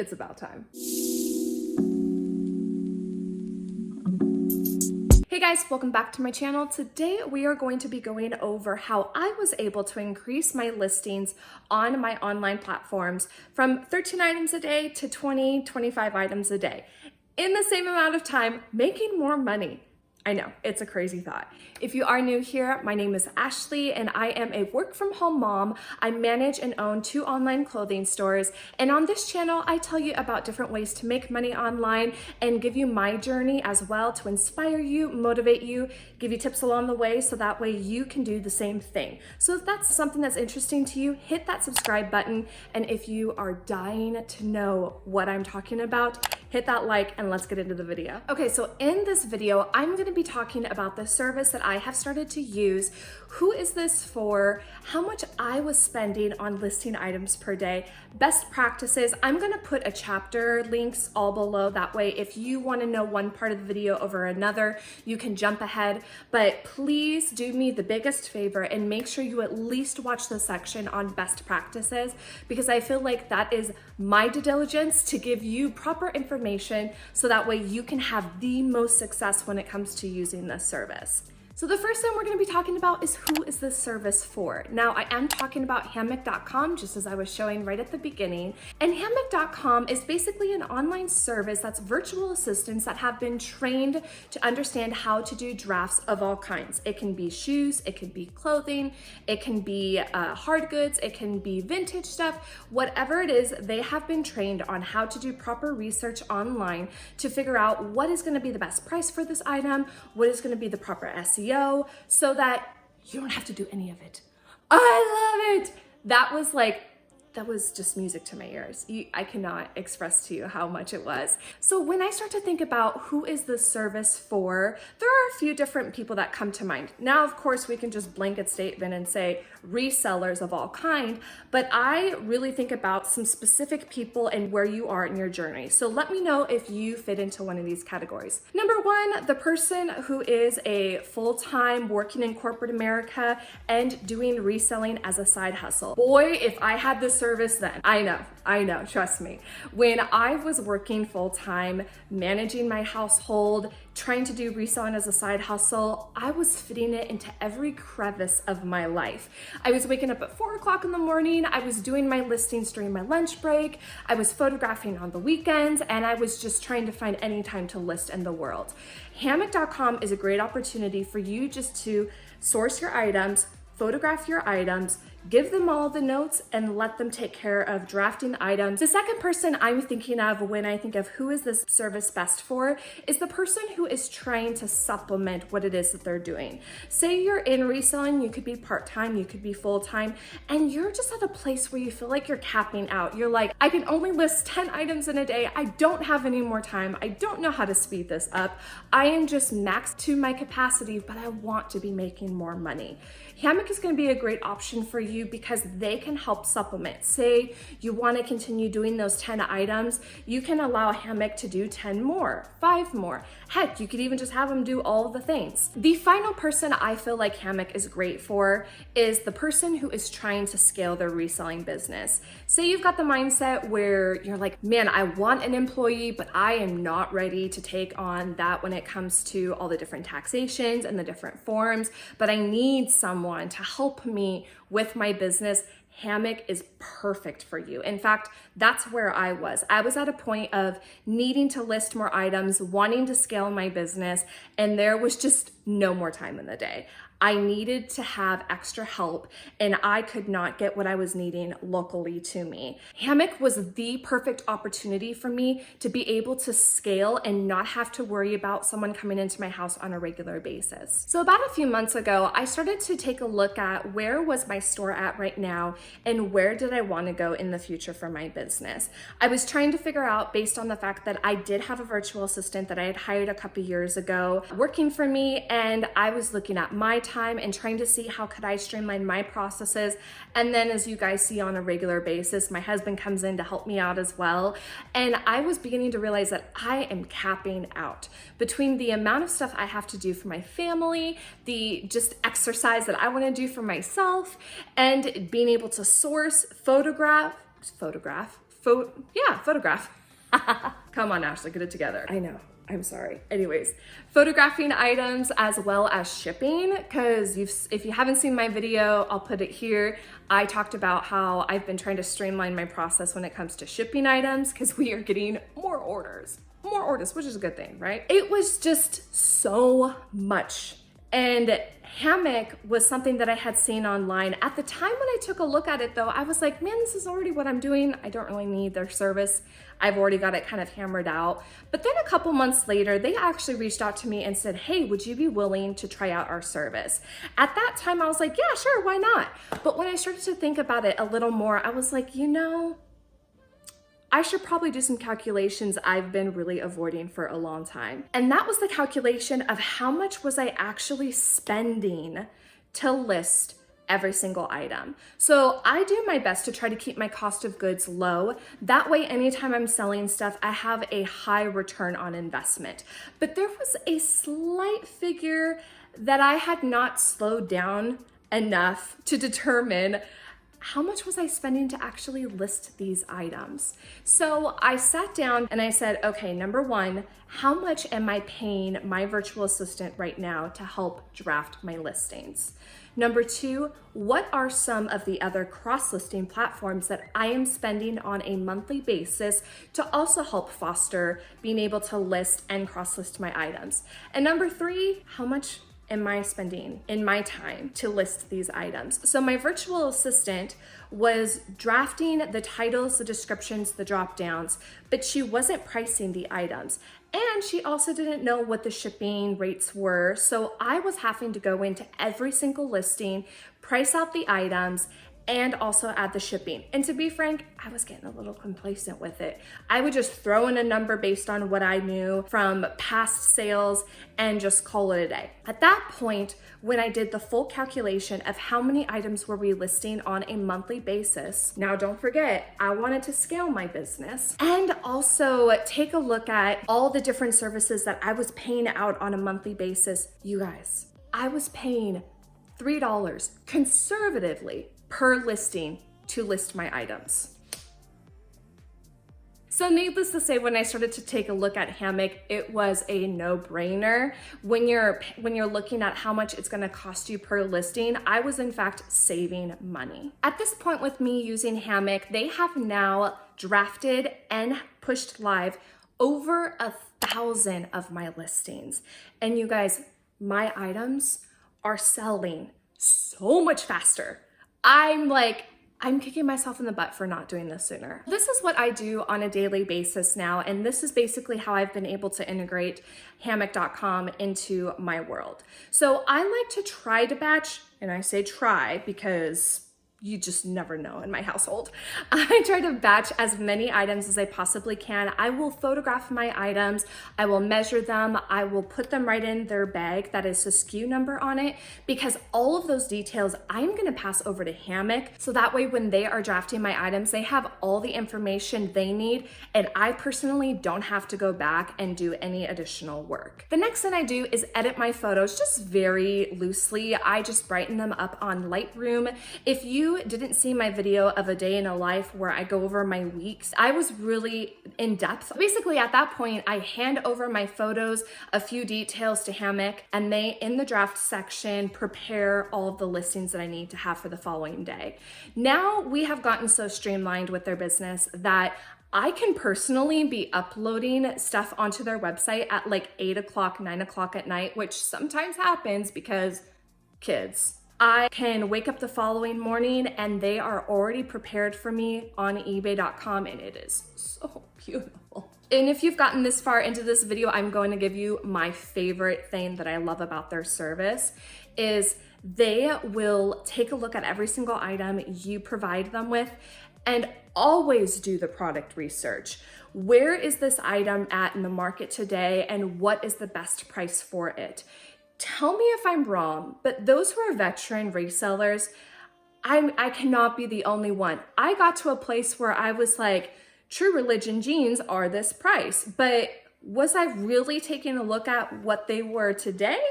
it's about time. Hey guys, welcome back to my channel. Today we are going to be going over how I was able to increase my listings on my online platforms from 13 items a day to 20, 25 items a day in the same amount of time, making more money. I know, it's a crazy thought. If you are new here, my name is Ashley and I am a work from home mom. I manage and own 2 online clothing stores. And on this channel, I tell you about different ways to make money online and give you my journey as well to inspire you, motivate you, give you tips along the way so that way you can do the same thing. So if that's something that's interesting to you, hit that subscribe button. And if you are dying to know what I'm talking about, hit that like and let's get into the video. Okay, so in this video, I'm gonna be talking about the service that I have started to use. Who is this for? How much I was spending on listing items per day, best practices. I'm gonna put a chapter links all below. That way, if you wanna know one part of the video over another, you can jump ahead. But please do me the biggest favor and make sure you at least watch the section on best practices, because I feel like that is my due diligence to give you proper information so that way you can have the most success when it comes to using this service. So the first thing we're going to be talking about is who is this service for? Now, I am talking about Hammoq.com, just as I was showing right at the beginning. And Hammoq.com is basically an online service that's virtual assistants that have been trained to understand how to do drafts of all kinds. It can be shoes, it can be clothing, it can be hard goods, it can be vintage stuff, whatever it is, they have been trained on how to do proper research online to figure out what is going to be the best price for this item, what is going to be the proper SEO, so that you don't have to do any of it. I love it. That was just music to my ears. I cannot express to you how much it was. So when I start to think about who is this service for, there are a few different people that come to mind. Now, of course, we can just blanket statement and say resellers of all kind, but I really think about some specific people and where you are in your journey. So let me know if you fit into one of these categories. Number one, the person who is a full-time working in corporate America and doing reselling as a side hustle. Boy, if I had this service then. I know, trust me. When I was working full-time, managing my household, trying to do reselling as a side hustle, I was fitting it into every crevice of my life. I was waking up at 4 o'clock in the morning, I was doing my listings during my lunch break, I was photographing on the weekends, and I was just trying to find any time to list in the world. Hammoq.com is a great opportunity for you just to source your items, photograph your items, give them all the notes, and let them take care of drafting the items. The second person I'm thinking of when I think of who is this service best for is the person who is trying to supplement what it is that they're doing. Say you're in reselling, you could be part-time, you could be full-time, and you're just at a place where you feel like you're capping out. You're like, I can only list 10 items in a day. I don't have any more time. I don't know how to speed this up. I am just maxed to my capacity, but I want to be making more money. Hammoq is going to be a great option for you because they can help supplement. Say you want to continue doing those 10 items, you can allow Hammoq to do 10 more, 5 more. Heck, you could even just have them do all of the things. The final person I feel like Hammoq is great for is the person who is trying to scale their reselling business. Say you've got the mindset where you're like, man, I want an employee, but I am not ready to take on that when it comes to all the different taxations and the different forms, but I need someone to help me with my business. Hammoq is perfect for you. In fact, that's where I was. I was at a point of needing to list more items, wanting to scale my business, and there was just no more time in the day. I needed to have extra help and I could not get what I was needing locally to me. Hammoq was the perfect opportunity for me to be able to scale and not have to worry about someone coming into my house on a regular basis. So about a few months ago, I started to take a look at where was my store at right now and where did I want to go in the future for my business. I was trying to figure out, based on the fact that I did have a virtual assistant that I had hired a couple years ago working for me, and I was looking at my time and trying to see how could I streamline my processes. And then, as you guys see on a regular basis, my husband comes in to help me out as well. And I was beginning to realize that I am capping out between the amount of stuff I have to do for my family, the just exercise that I want to do for myself, and being able to source, photograph, photograph. Come on, Ashley, get it together. I know. I'm sorry. Anyways, photographing items as well as shipping, because if you haven't seen my video, I'll put it here. I talked about how I've been trying to streamline my process when it comes to shipping items, because we are getting more orders, which is a good thing, right? It was just so much. And Hammoq was something that I had seen online. At the time when I took a look at it though, I was like, man, this is already what I'm doing. I don't really need their service. I've already got it kind of hammered out. But then a couple months later, they actually reached out to me and said, hey, would you be willing to try out our service? At that time, I was like, yeah, sure, why not? But when I started to think about it a little more, I was like, you know, I should probably do some calculations I've been really avoiding for a long time. And that was the calculation of how much was I actually spending to list every single item. So I do my best to try to keep my cost of goods low. That way, anytime I'm selling stuff, I have a high return on investment. But there was a slight figure that I had not slowed down enough to determine how much was I spending to actually list these items. So I sat down and I said, okay, number one, how much am I paying my virtual assistant right now to help draft my listings? Number two, what are some of the other cross-listing platforms that I am spending on a monthly basis to also help foster being able to list and cross-list my items? And number three, how much am I spending in my time to list these items? So my virtual assistant was drafting the titles, the descriptions, the drop downs, but she wasn't pricing the items. And she also didn't know what the shipping rates were. So I was having to go into every single listing, price out the items, and also add the shipping. And to be frank, I was getting a little complacent with it. I would just throw in a number based on what I knew from past sales and just call it a day. At that point, when I did the full calculation of how many items were we listing on a monthly basis, now don't forget, I wanted to scale my business and also take a look at all the different services that I was paying out on a monthly basis. You guys, I was paying $3 conservatively per listing to list my items. So needless to say, when I started to take a look at Hammoq, it was a no-brainer. When you're looking at how much it's gonna cost you per listing, I was in fact saving money. At this point with me using Hammoq, they have now drafted and pushed live over 1,000 of my listings. And you guys, my items are selling so much faster. I'm kicking myself in the butt for not doing this sooner. This is what I do on a daily basis now, and this is basically how I've been able to integrate Hammoq.com into my world. So I like to try to batch, and I say try because you just never know in my household. I try to batch as many items as I possibly can. I will photograph my items, I will measure them, I will put them right in their bag that is a SKU number on it, because all of those details I'm gonna pass over to Hammoq, so that way when they are drafting my items, they have all the information they need, and I personally don't have to go back and do any additional work. The next thing I do is edit my photos just very loosely. I just brighten them up on Lightroom. If you didn't see my video of a day in a life where I go over my weeks, I was really in depth. Basically at that point, I hand over my photos, a few details to Hammoq, and they, in the draft section, prepare all of the listings that I need to have for the following day. Now we have gotten so streamlined with their business that I can personally be uploading stuff onto their website at like 8 o'clock, 9 o'clock at night, which sometimes happens because kids. I can wake up the following morning and they are already prepared for me on eBay.com, and it is so beautiful. And if you've gotten this far into this video, I'm going to give you my favorite thing that I love about their service is they will take a look at every single item you provide them with and always do the product research. Where is this item at in the market today, and what is the best price for it? Tell me if I'm wrong, but those who are veteran resellers, I cannot be the only one. I got to a place where I was like, True Religion jeans are this price, but was I really taking a look at what they were today?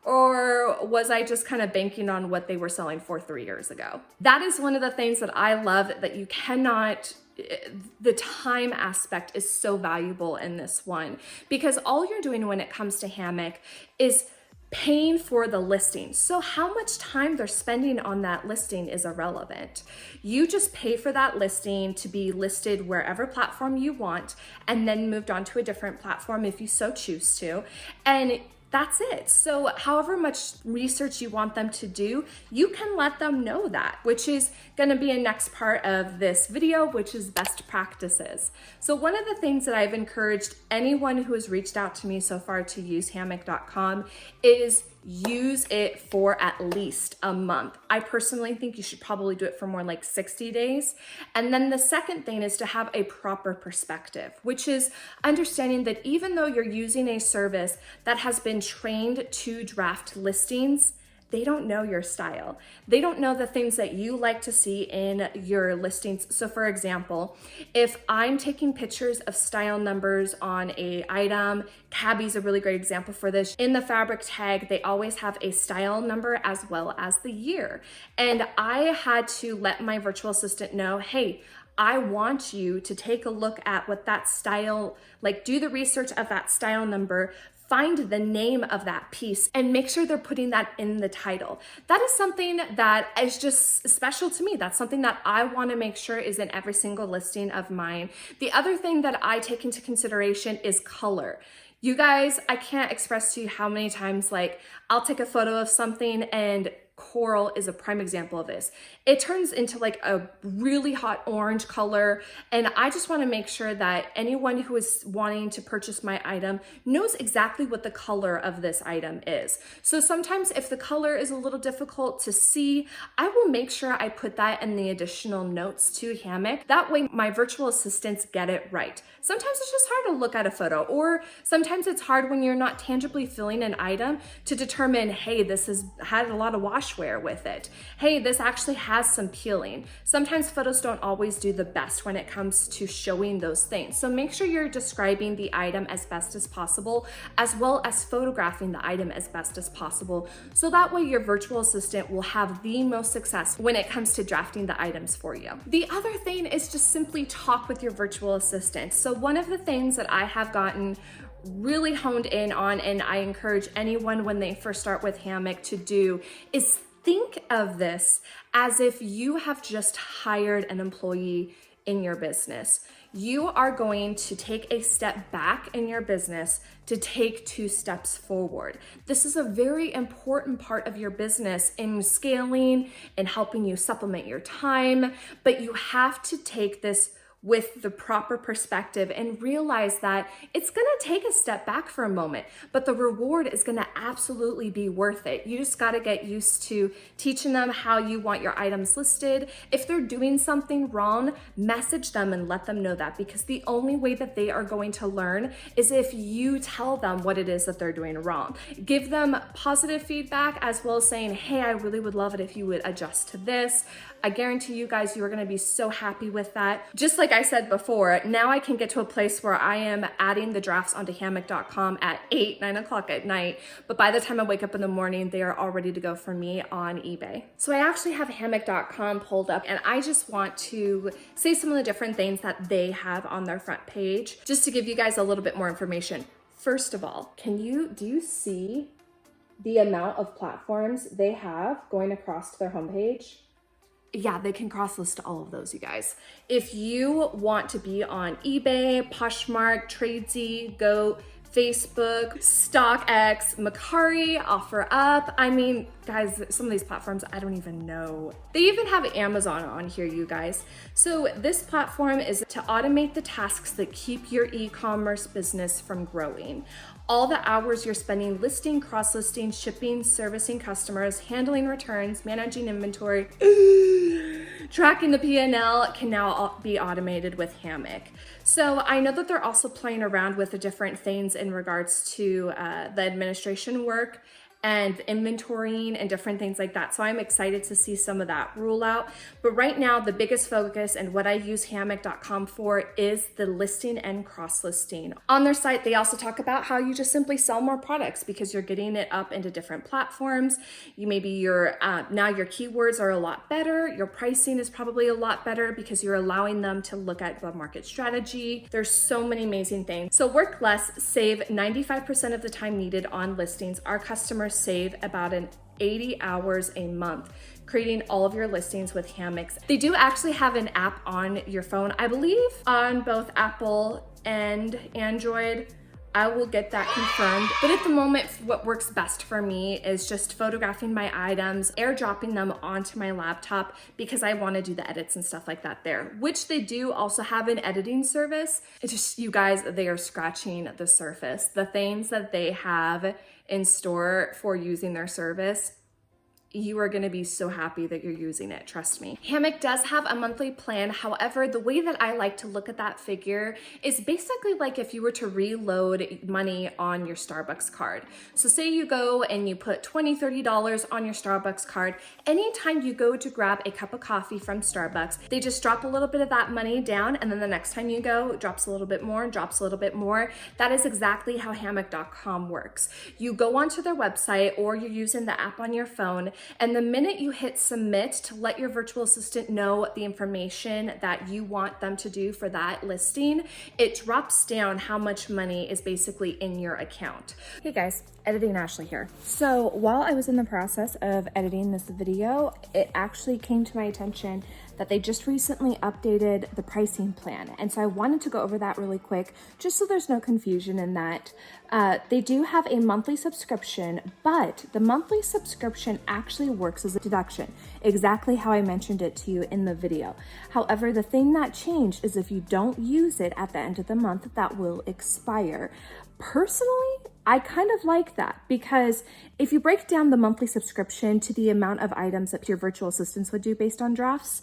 Or was I just kind of banking on what they were selling for 3 years ago? That is one of the things that I love, that you cannot, the time aspect is so valuable in this one, because all you're doing when it comes to Hammoq is paying for the listing. So how much time they're spending on that listing is irrelevant. You just pay for that listing to be listed wherever platform you want, and then moved on to a different platform if you so choose to. And that's it. So however much research you want them to do, you can let them know that, which is gonna be a next part of this video, which is best practices. So one of the things that I've encouraged anyone who has reached out to me so far to use Hammoq.com is use it for at least a month. I personally think you should probably do it for more like 60 days. And then the second thing is to have a proper perspective, which is understanding that even though you're using a service that has been trained to draft listings, they don't know your style. They don't know the things that you like to see in your listings. So for example, if I'm taking pictures of style numbers on a item, Tabby's a really great example for this. In the fabric tag, they always have a style number as well as the year. And I had to let my virtual assistant know, hey, I want you to take a look at what that style, like do the research of that style number, find the name of that piece, and make sure they're putting that in the title. That is something that is just special to me. That's something that I want to make sure is in every single listing of mine. The other thing that I take into consideration is color. You guys, I can't express to you how many times, like, I'll take a photo of something, and coral is a prime example of this. It turns into like a really hot orange color, and I just want to make sure that anyone who is wanting to purchase my item knows exactly what the color of this item is. So sometimes if the color is a little difficult to see, I will make sure I put that in the additional notes to Hammoq. That way my virtual assistants get it right. Sometimes it's just hard to look at a photo, or sometimes it's hard when you're not tangibly feeling an item to determine, hey, this has had a lot of washwear with it. Hey, this actually has some peeling. Sometimes photos don't always do the best when it comes to showing those things. So make sure you're describing the item as best as possible, as well as photographing the item as best as possible. So that way your virtual assistant will have the most success when it comes to drafting the items for you. The other thing is just simply talk with your virtual assistant. So one of the things that I have gotten really honed in on, and I encourage anyone when they first start with Hammoq to do, is think of this as if you have just hired an employee in your business. You are going to take a step back in your business to take 2 steps forward. This is a very important part of your business in scaling and helping you supplement your time, but you have to take this with the proper perspective and realize that it's gonna take a step back for a moment, but the reward is gonna absolutely be worth it. You just gotta get used to teaching them how you want your items listed. If they're doing something wrong, message them and let them know that, because the only way that they are going to learn is if you tell them what it is that they're doing wrong. Give them positive feedback, as well as saying, hey, I really would love it if you would adjust to this. I guarantee you guys, you are gonna be so happy with that. Just like I said before, now I can get to a place where I am adding the drafts onto Hammoq.com at 8, 9 o'clock at night, but by the time I wake up in the morning, they are all ready to go for me on eBay. So I actually have Hammoq.com pulled up, and I just want to say some of the different things that they have on their front page, just to give you guys a little bit more information. First of all, do you see the amount of platforms they have going across to their homepage? Yeah, they can cross-list all of those, you guys. If you want to be on eBay, Poshmark, Tradesy, Goat, Facebook, StockX, Mercari, OfferUp. I mean, guys, some of these platforms, I don't even know. They even have Amazon on here, you guys. So this platform is to automate the tasks that keep your e-commerce business from growing. All the hours you're spending listing, cross-listing, shipping, servicing customers, handling returns, managing inventory, tracking the P&L can now be automated with Hammoq. So I know that they're also playing around with the different things in regards to the administration work. and inventorying and different things like that. So I'm excited to see some of that roll out. But right now, the biggest focus and what I use Hammoq.com for is the listing and cross listing. On their site, they also talk about how you just simply sell more products because you're getting it up into different platforms. Now your keywords are a lot better. Your pricing is probably a lot better because you're allowing them to look at the market strategy. There's so many amazing things. So work less, save 95% of the time needed on listings. Our customers save about 80 hours a month creating all of your listings with Hammoq. They do actually have an app on your phone, I believe on both Apple and Android. I will get that confirmed. But at the moment, what works best for me is just photographing my items, airdropping them onto my laptop because I want to do the edits and stuff like that there, which they do also have an editing service. It's just, you guys, they are scratching the surface. The things that they have in store for using their service, you are gonna be so happy that you're using it, trust me. Hammoq does have a monthly plan. However, the way that I like to look at that figure is basically like if you were to reload money on your Starbucks card. So say you go and you put $20, $30 on your Starbucks card. Anytime you go to grab a cup of coffee from Starbucks, they just drop a little bit of that money down, and then the next time you go, it drops a little bit more and drops a little bit more. That is exactly how Hammoq.com works. You go onto their website or you're using the app on your phone, and the minute you hit submit to let your virtual assistant know the information that you want them to do for that listing, it drops down how much money is basically in your account. Hey guys, Editing Ashley here. So while I was in the process of editing this video, it actually came to my attention that they just recently updated the pricing plan. And so I wanted to go over that really quick, just so there's no confusion in that. They do have a monthly subscription, but the monthly subscription actually works as a deduction, exactly how I mentioned it to you in the video. However, the thing that changed is if you don't use it at the end of the month, that will expire. Personally, I kind of like that because if you break down the monthly subscription to the amount of items that your virtual assistants would do based on drafts,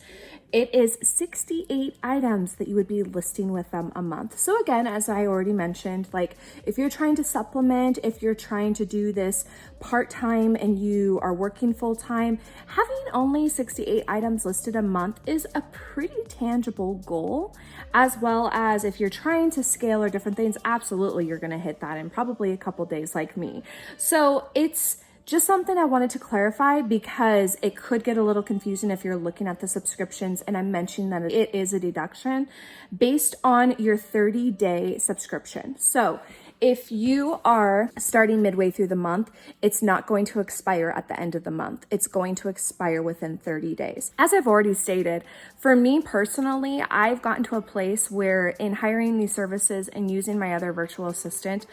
it is 68 items that you would be listing with them a month. So again, as I already mentioned, like if you're trying to supplement, if you're trying to do this part-time and you are working full-time, having only 68 items listed a month is a pretty tangible goal, as well as if you're trying to scale or different things, absolutely you're gonna hit that in probably a couple days like me. So it's just something I wanted to clarify because it could get a little confusing if you're looking at the subscriptions, and I'm mentioning that it is a deduction based on your 30-day subscription. So if you are starting midway through the month, it's not going to expire at the end of the month. It's going to expire within 30 days. As I've already stated, for me personally, I've gotten to a place where in hiring these services and using my other virtual assistant,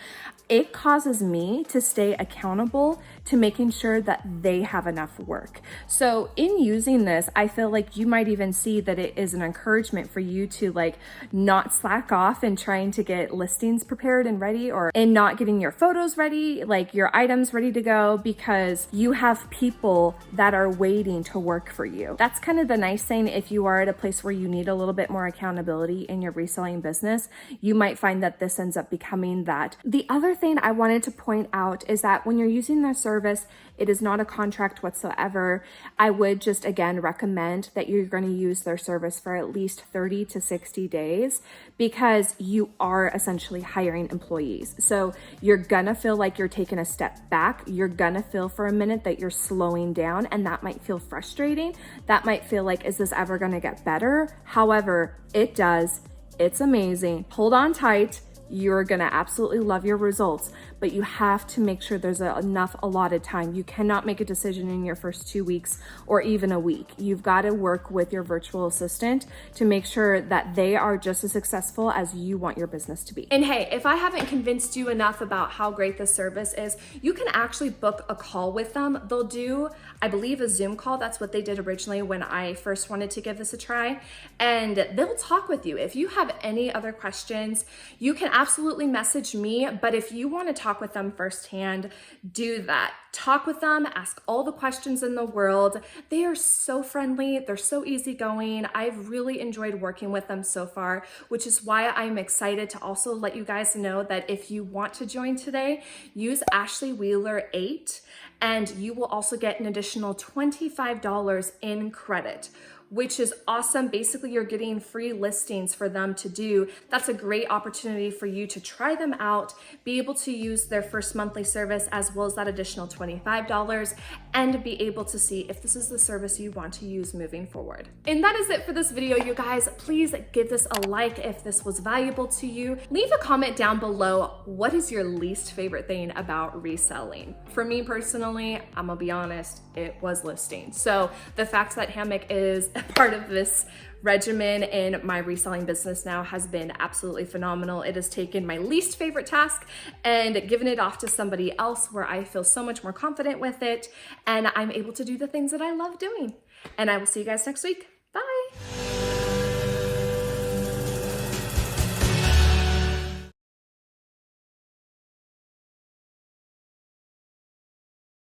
it causes me to stay accountable to making sure that they have enough work. So in using this, I feel like you might even see that it is an encouragement for you to like not slack off in trying to get listings prepared and ready, or in not getting your photos ready, like your items ready to go, because you have people that are waiting to work for you. That's kind of the nice thing. If you are at a place where you need a little bit more accountability in your reselling business, you might find that this ends up becoming that. The other thing I wanted to point out is that when you're using their service, it is not a contract whatsoever. I would just again recommend that you're going to use their service for at least 30 to 60 days because you are essentially hiring employees. So you're gonna feel like you're taking a step back. You're gonna feel for a minute that you're slowing down, and that might feel frustrating. That might feel like, is this ever gonna get better? However, it does. It's amazing. Hold on tight. You're gonna absolutely love your results, but you have to make sure there's enough allotted time. You cannot make a decision in your first 2 weeks or even a week. You've got to work with your virtual assistant to make sure that they are just as successful as you want your business to be. And hey, if I haven't convinced you enough about how great this service is, you can actually book a call with them. They'll do, I believe, a Zoom call. That's what they did originally when I first wanted to give this a try. And they'll talk with you. If you have any other questions, you can absolutely message me, but if you want to talk with them firsthand, do that. Talk with them, ask all the questions in the world. They are so friendly, they're so easygoing. I've really enjoyed working with them so far, which is why I'm excited to also let you guys know that if you want to join today, use Ashley Wheeler 8 and you will also get an additional $25 in credit, which is awesome. Basically, you're getting free listings for them to do. That's a great opportunity for you to try them out, be able to use their first monthly service as well as that additional $25, and be able to see if this is the service you want to use moving forward. And that is it for this video, you guys. Please give this a like if this was valuable to you. Leave a comment down below. What is your least favorite thing about reselling? For me personally, I'm gonna be honest, it was listings. So the fact that Hammoq is a part of this regimen in my reselling business now has been absolutely phenomenal. It has taken my least favorite task and given it off to somebody else where I feel so much more confident with it, and I'm able to do the things that I love doing. And I will see you guys next week. Bye.